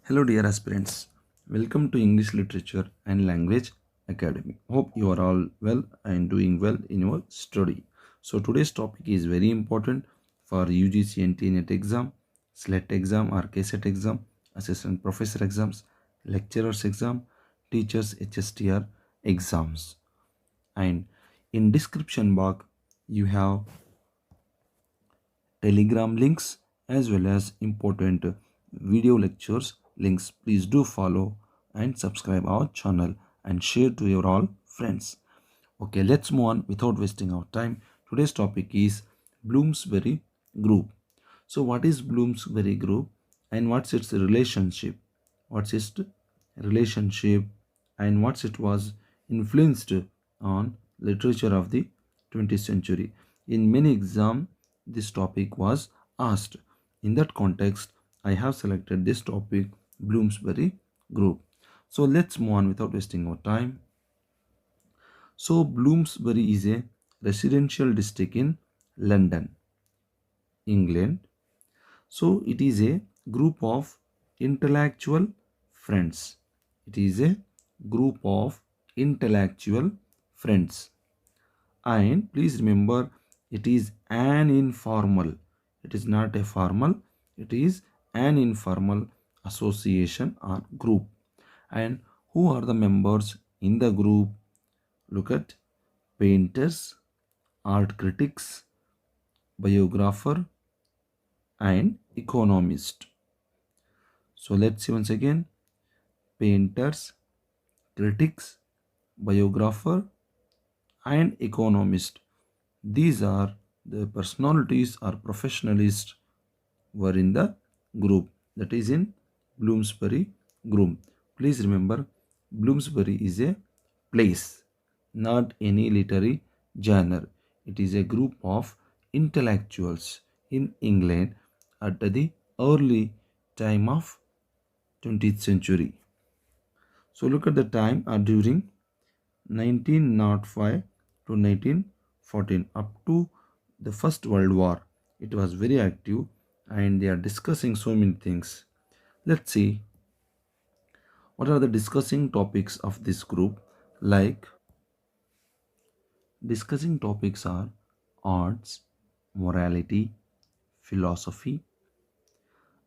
Hello, dear aspirants. Welcome to English Literature and Language Academy. Hope you are all well and doing well in your study. So, today's topic is very important for UGC and TNET exam, SLET exam or KSET exam, assistant professor exams, lecturers exam, teachers HSTR exams. And in description box, you have telegram links as well as important video lectures links. Please do follow and subscribe our channel and share to your all friends. Okay, let's move on without wasting our time. Today's topic is Bloomsbury Group. So what is Bloomsbury Group and what's its relationship? What's its relationship and what's it was influenced on literature of the 20th century? In many exams, this topic was asked. In that context, I have selected this topic, Bloomsbury Group. So let's move on without wasting our time. So Bloomsbury is a residential district in London, England. So it is a group of intellectual friends. It is a group of intellectual friends. And please remember, it is an informal. It is not a formal. It is an informal association or group. And who are the members in the group? Look at painters, art critics, biographer, and economist. So let's see once again: painters, critics, biographer, and economist. These are the personalities or professionalists were in the group, that is in Bloomsbury group. Please remember, Bloomsbury is a place, not any literary genre. It is a group of intellectuals in England at the early time of 20th century. So look at the time during 1905 to 1914, up to the First World War. It was very active and they are discussing so many things. Let's see what are the discussing topics of this group. Like, discussing topics are arts, morality, philosophy,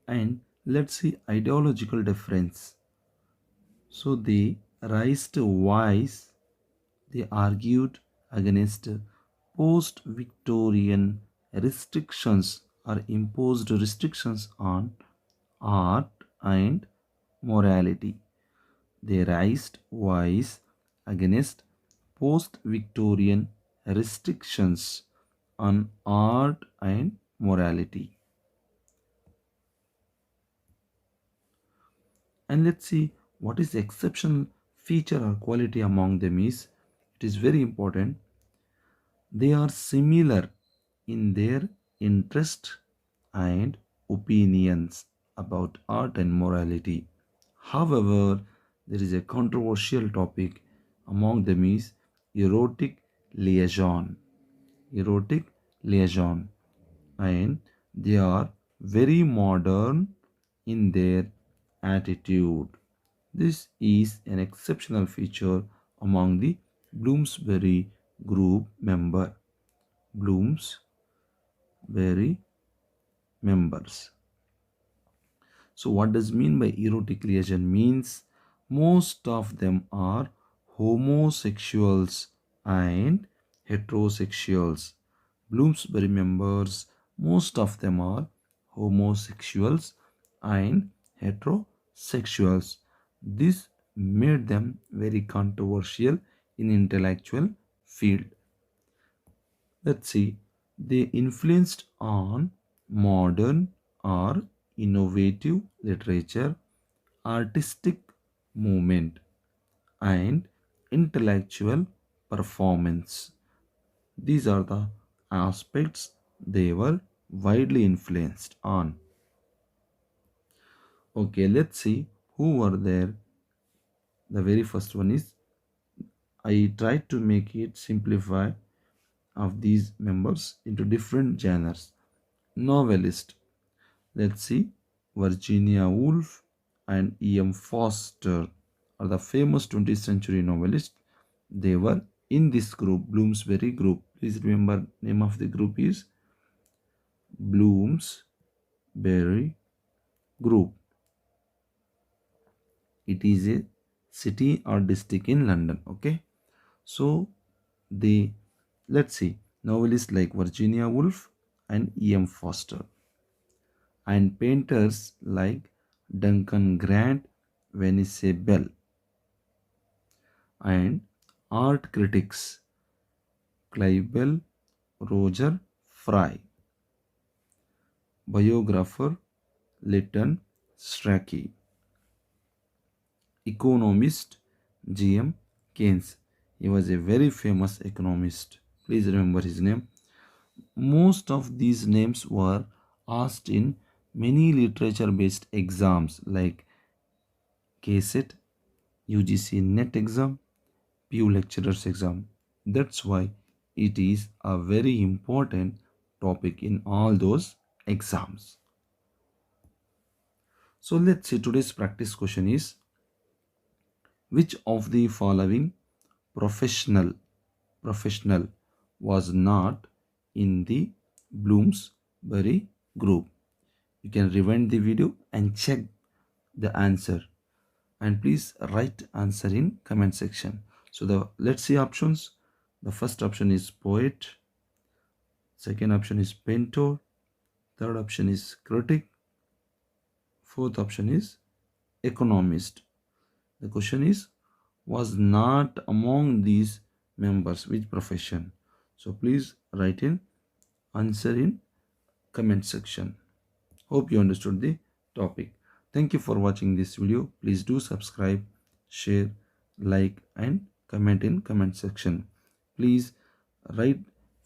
and let's see ideological difference. So they raised voice. They argued against post-Victorian restrictions or imposed restrictions on art and morality. They raised voice against post-Victorian restrictions on art and morality. And let's see what is the exceptional feature or quality among them is. It is very important. They are similar in their interest and opinions about art and morality. However, there is a controversial topic among them is erotic liaison. Erotic liaison. And they are very modern in their attitude. This is an exceptional feature among the Bloomsbury group member. Bloomsbury members. So what does mean by erotic liaison? Means most of them are homosexuals and heterosexuals. Bloomsbury members, most of them are homosexuals and heterosexuals. This made them very controversial in intellectual field. Let's see, they influenced on modern or innovative literature, artistic movement, and intellectual performance. These are the aspects they were widely influenced on. Okay, let's see who were there. The very first one is, I tried to make it simplify of these members into different genres. Novelist, let's see, Virginia Woolf and E.M. Foster are the famous 20th century novelists. They were in this group, Bloomsbury group. Please remember, name of the group is Bloomsbury group. It is a city or district in London. Okay, so the let's see novelists like Virginia Woolf and E.M. Foster, and painters like Duncan Grant, Venice Bell, and art critics Clive Bell, Roger Fry, biographer Lytton Strachey, economist G.M. Keynes. He was a very famous economist. Please remember his name. Most of these names were asked in many literature based exams like KSET, UGC NET exam, PU lecturers exam. That's why it is a very important topic in all those exams. So let's see, today's practice question is, which of the following professional professional was not in the Bloomsbury group? You can rewind the video and check the answer, and please write answer in comment section. So the let's see options. The first option is poet, second option is painter, third option is critic, fourth option is economist. The question is, was not among these members which profession? So please write in answer in comment section. Hope you understood the topic. Thank you for watching this video. Please do subscribe, share, like and comment in comment section. Please write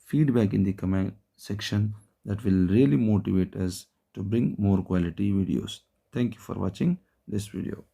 feedback in the comment section. That will really motivate us to bring more quality videos. Thank you for watching this video.